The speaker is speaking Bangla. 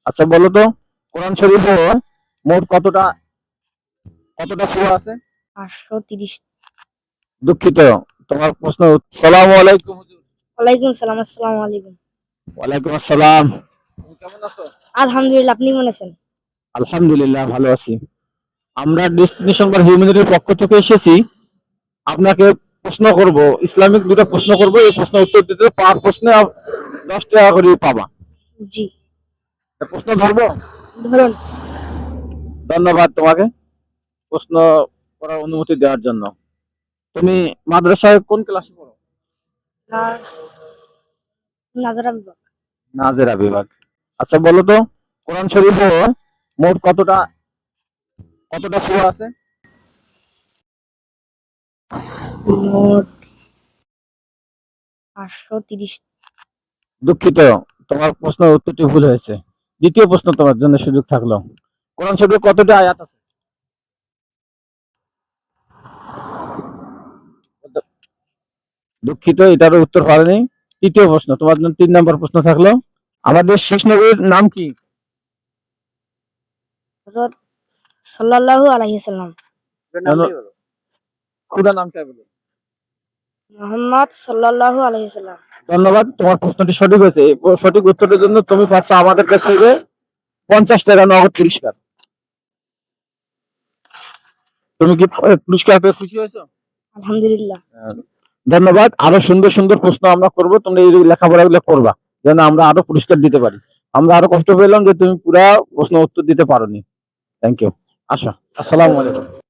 আচ্ছা বলো তো, কোরআন শরীফে মোট কতটা কতটা সূরা আছে? 530। দুঃখিত, তোমার প্রশ্ন। আসসালামু আলাইকুম হুজুর। ওয়ালাইকুম সালাম। আসসালামু আলাইকুম। ওয়ালাইকুম আসসালাম। তুমি কেমন আছো? আলহামদুলিল্লাহ, আপনি কেমন আছেন? আলহামদুলিল্লাহ ভালো আছি। আমরা ডেস্টিনেশন বার হিউম্যানিটির পক্ষ থেকে এসেছি। আপনাকে প্রশ্ন করব, ইসলামিক দুটো প্রশ্ন করব, এই প্রশ্ন উত্তর দিতে পার প্রশ্নে 10 টাকা করে পাবা। জি, তা প্রশ্ন ধরবো? ধরুন। ধন্যবাদ তোমাকে প্রশ্ন করার অনুমতি দেওয়ার জন্য। তুমি মাদ্রাসায় কোন ক্লাসে পড়ো? নাস নাজারা বিভাগ। নাজেরা বিভাগ। আচ্ছা বলো তো, কোরআন শরীফে মোট কতটা কতটা সূরা আছে? মোট 530। দুঃখিত, তোমার প্রশ্নের উত্তরটি ভুল হয়েছে। দ্বিতীয় প্রশ্ন তোমার জন্য সুযোগ থাকলো। কোরআন শরীফে কতটা আয়াত আছে? দুঃখিত, এটারও উত্তর পারেনি। তৃতীয় প্রশ্ন তোমার জন্য, 3 নম্বর প্রশ্ন থাকলো। আমাদের শেষ নবীর নাম কি? হযরত সাল্লাল্লাহু আলাইহি সাল্লাম। পুরা নামটা বলো। মুহাম্মদ সাল্লাল্লাহু আলাইহি সাল্লাম। ধন্যবাদ, তোমার প্রশ্নটি সঠিক হয়েছে। এই সঠিক উত্তরের জন্য তুমি পাচ্ছ আমাদের কাছ থেকে 50 টাকা নগদ পুরস্কার। তুমি কি পুরস্কার পেয়ে খুশি হয়েছো? আলহামদুলিল্লাহ। ধন্যবাদ। আরো সুন্দর সুন্দর প্রশ্ন আমরা করবো, তোমরা এই লেখাপড়া গুলো করবা যেন আমরা আরো পুরস্কার দিতে পারি। আমরা আরো কষ্ট পেলাম যে তুমি পুরা প্রশ্ন উত্তর দিতে পারোনি। Thank you. আসো। আসসালামু আলাইকুম।